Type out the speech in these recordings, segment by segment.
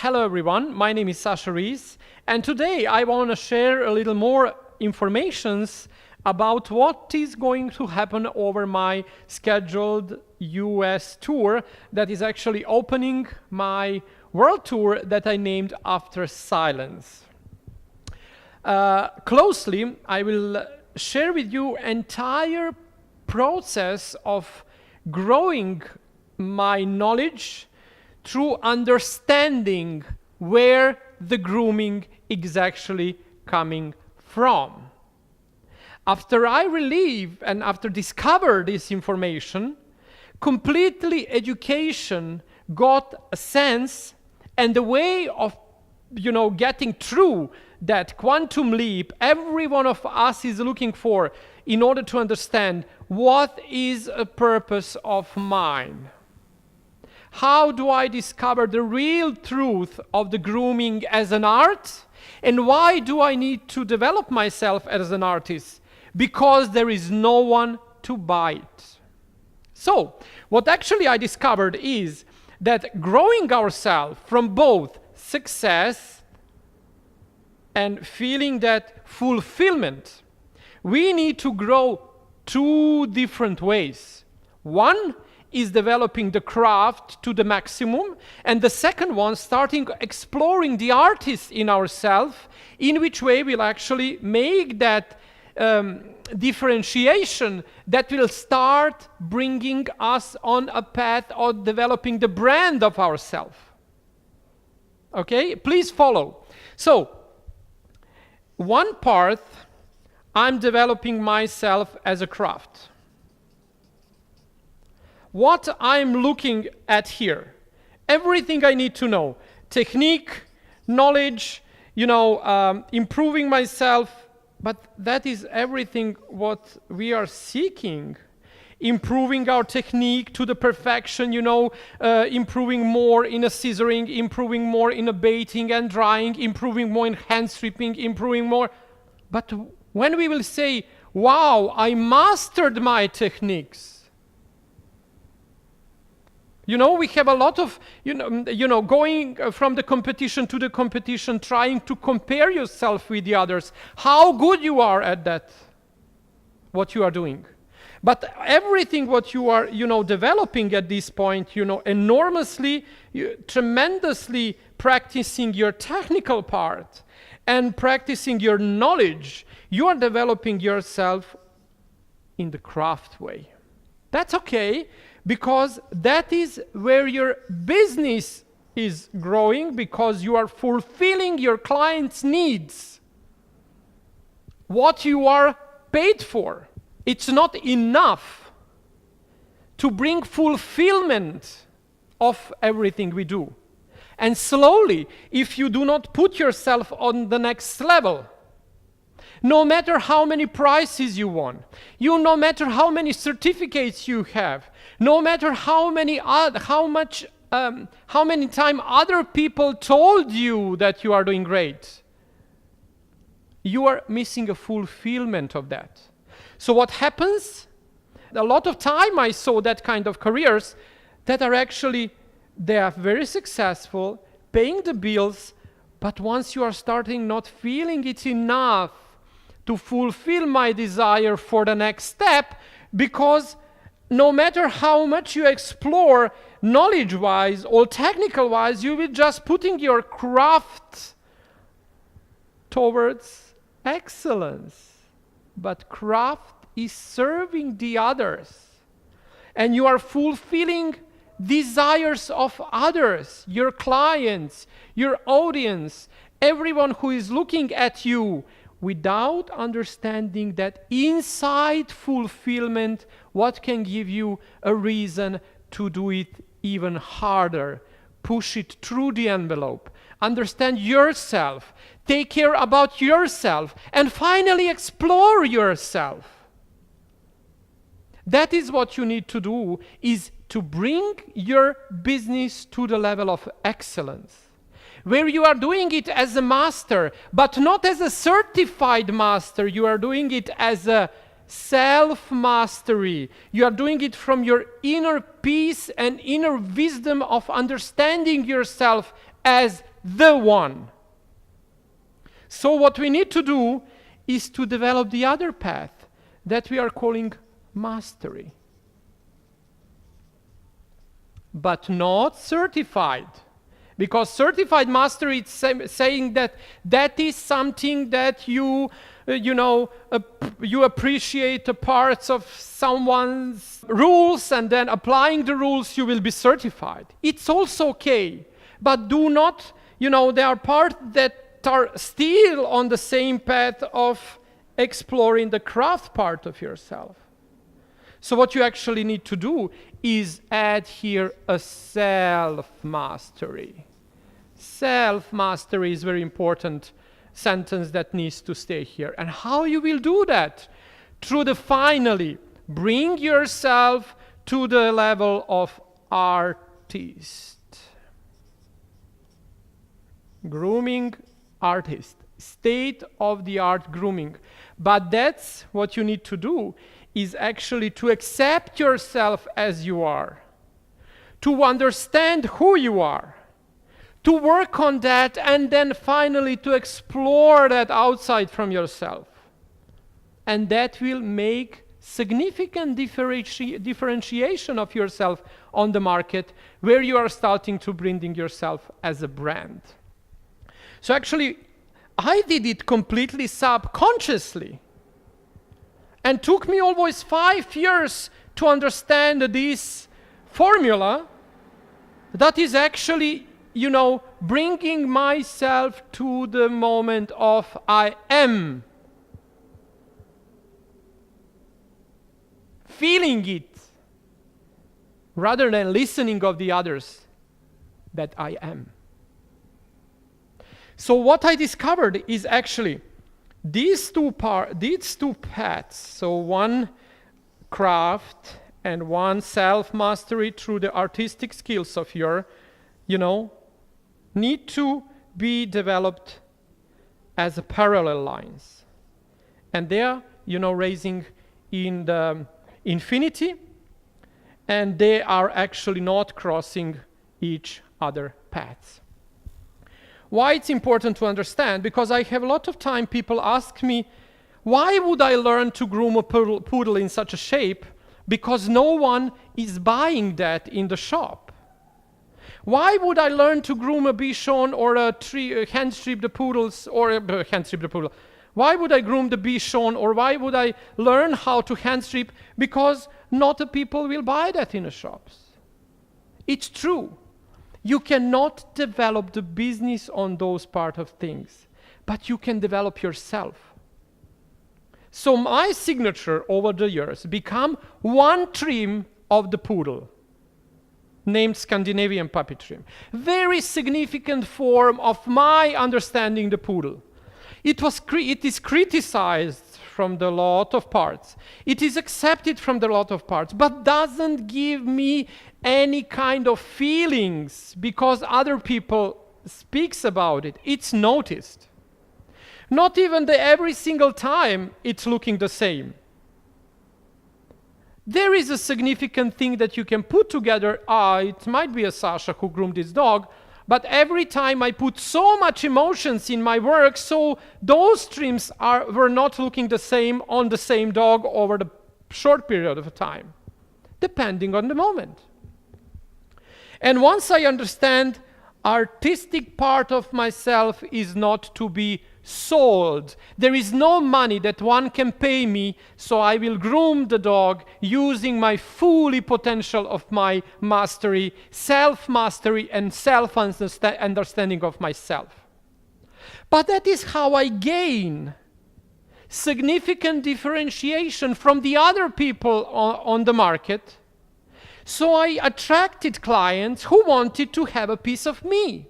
Hello everyone, my name is Sasha Rees, and today I want to share a little more informations about what is going to happen over my scheduled US tour that is actually opening my world tour that I named After Silence. Closely, I will share with you entire process of growing my knowledge through understanding where the grooming is actually coming from. After I relieve and after discover this information, completely education got a sense and the way of getting through that quantum leap every one of us is looking for in order to understand what is a purpose of mine. How do I discover the real truth of the grooming as an art? And why do I need to develop myself as an artist? Because there is no one to buy it. So, what actually I discovered is that growing ourselves from both success and feeling that fulfillment, we need to grow two different ways. One is developing the craft to the maximum, and the second one starting exploring the artist in ourselves, in which way we'll actually make that differentiation that will start bringing us on a path of developing the brand of ourselves. Okay, please follow. So, one part, I'm developing myself as a craft. What I'm looking at here, everything I need to know, technique, knowledge, improving myself, but that is everything what we are seeking. Improving our technique to the perfection, improving more in a scissoring, improving more in a baiting and drying, improving more in hand stripping, improving more. But when we will say, wow, I mastered my techniques, we have a lot of, going from the competition to the competition, trying to compare yourself with the others, how good you are at that, what you are doing. But everything what you are, developing at this point, enormously, tremendously practicing your technical part and practicing your knowledge, you are developing yourself in the craft way. That's okay, because that is where your business is growing, because you are fulfilling your clients' needs. What you are paid for. It's not enough to bring fulfillment of everything we do. And slowly, if you do not put yourself on the next level, no matter how many prizes you won, no matter how many certificates you have, no matter how many time other people told you that you are doing great, you are missing a fulfillment of that. So what happens? A lot of time I saw that kind of careers that are actually, they are very successful, paying the bills, but once you are starting not feeling it enough to fulfill my desire for the next step, because no matter how much you explore knowledge-wise or technical-wise, you will just putting your craft towards excellence. But craft is serving the others. And you are fulfilling desires of others, your clients, your audience, everyone who is looking at you, without understanding that inside fulfillment, what can give you a reason to do it even harder, push it through the envelope, understand yourself, take care about yourself, and finally explore yourself. That is what you need to do, is to bring your business to the level of excellence, where you are doing it as a master, but not as a certified master. You are doing it as a self-mastery. You are doing it from your inner peace and inner wisdom of understanding yourself as the one. So what we need to do is to develop the other path that we are calling mastery. But not certified. Because certified mastery is saying that that is something that you appreciate the parts of someone's rules, and then applying the rules you will be certified. It's also okay, but do not, there are parts that are still on the same path of exploring the craft part of yourself. So what you actually need to do is add here a self-mastery. Self-mastery is very important sentence that needs to stay here. And how you will do that? Through the finally, bring yourself to the level of artist. Grooming artist. State-of-the-art grooming. But that's what you need to do, is actually to accept yourself as you are. To understand who you are. To work on that, and then finally to explore that outside from yourself. And that will make significant differentiation of yourself on the market, where you are starting to branding yourself as a brand. So actually, I did it completely subconsciously. And took me almost 5 years to understand this formula that is actually, bringing myself to the moment of I am. Feeling it, rather than listening of the others, that I am. So what I discovered is actually these two paths, so one craft and one self-mastery through the artistic skills of your, need to be developed as a parallel lines. And they are, raising in the infinity, and they are actually not crossing each other paths. Why it's important to understand? Because I have a lot of time people ask me, why would I learn to groom a poodle in such a shape? Because no one is buying that in the shop. Why would I learn to groom a Bichon or hand strip the poodles or hand strip the poodle? Why would I groom the Bichon, or why would I learn how to hand strip? Because not the people will buy that in the shops. It's true. You cannot develop the business on those part of things, but you can develop yourself. So my signature over the years become one trim of the poodle, named Scandinavian puppy trim. Very significant form of my understanding the poodle. It is criticized from the lot of parts. It is accepted from the lot of parts, but doesn't give me any kind of feelings because other people speaks about it. It's noticed. Not even every single time it's looking the same. There is a significant thing that you can put together. It might be a Sasha who groomed his dog, but every time I put so much emotions in my work, so those trims were not looking the same on the same dog over the short period of time, depending on the moment. And once I understand, artistic part of myself is not to be sold. There is no money that one can pay me, so I will groom the dog using my fully potential of my mastery, self-mastery, and self-understanding of myself. But that is how I gain significant differentiation from the other people on the market. So I attracted clients who wanted to have a piece of me.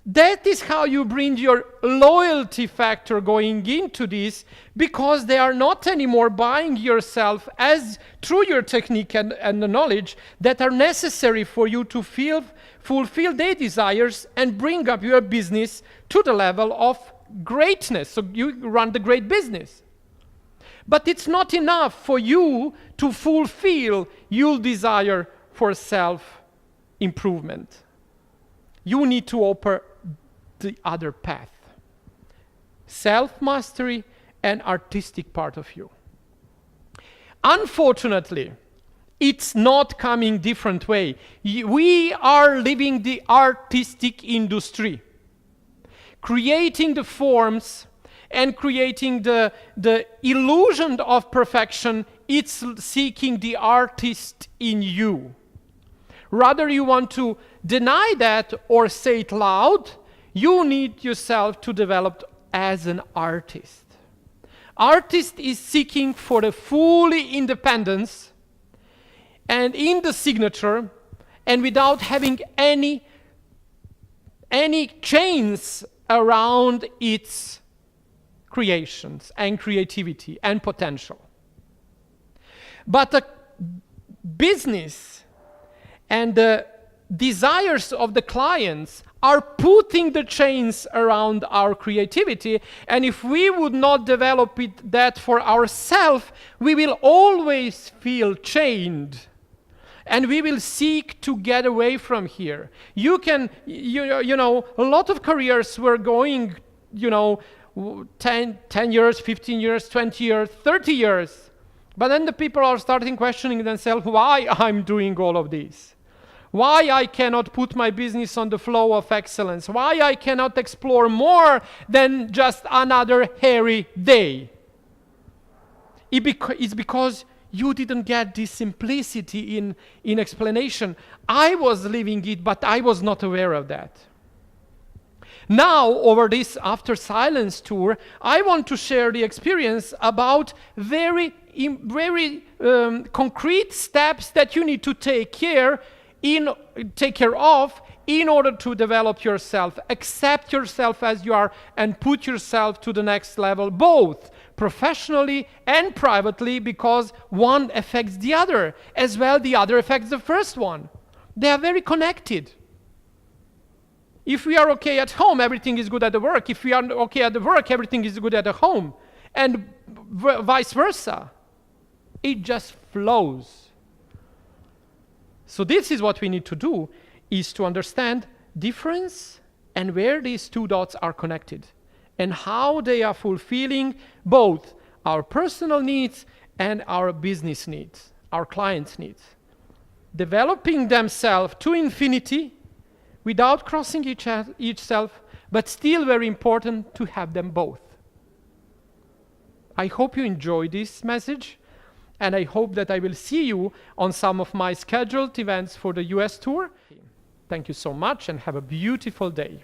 That is how you bring your loyalty factor going into this, because they are not anymore buying yourself as through your technique and the knowledge that are necessary for you to fulfill their desires and bring up your business to the level of greatness. So you run the great business. But it's not enough for you to fulfill your desire for self-improvement. You need to open the other path. Self-mastery and artistic part of you. Unfortunately, it's not coming different way. We are living the artistic industry, creating the forms and creating the illusion of perfection. It's seeking the artist in you. Rather you want to deny that or say it loud, you need yourself to develop as an artist. Artist is seeking for the fully independence and in the signature and without having any chains around its creations and creativity and potential. But the business and the desires of the clients are putting the chains around our creativity, and if we would not develop that for ourselves, we will always feel chained and we will seek to get away from here. You know, a lot of careers were going, 10 years, 15 years, 20 years, 30 years, but then the people are starting questioning themselves why I'm doing all of this. Why I cannot put my business on the flow of excellence? Why I cannot explore more than just another hairy day? It's because you didn't get this simplicity in explanation. I was living it, but I was not aware of that. Now, over this After Silence tour, I want to share the experience about very concrete steps that you need to take care of in order to develop yourself, accept yourself as you are, and put yourself to the next level, both professionally and privately, because one affects the other, as well the other affects the first one. They are very connected. If we are okay at home, everything is good at the work. If we are okay at the work, everything is good at the home. And vice versa. It just flows. So this is what we need to do, is to understand difference and where these two dots are connected and how they are fulfilling both our personal needs and our business needs, our clients' needs. Developing themselves to infinity without crossing each self, but still very important to have them both. I hope you enjoy this message. And I hope that I will see you on some of my scheduled events for the US tour. Thank you so much and have a beautiful day.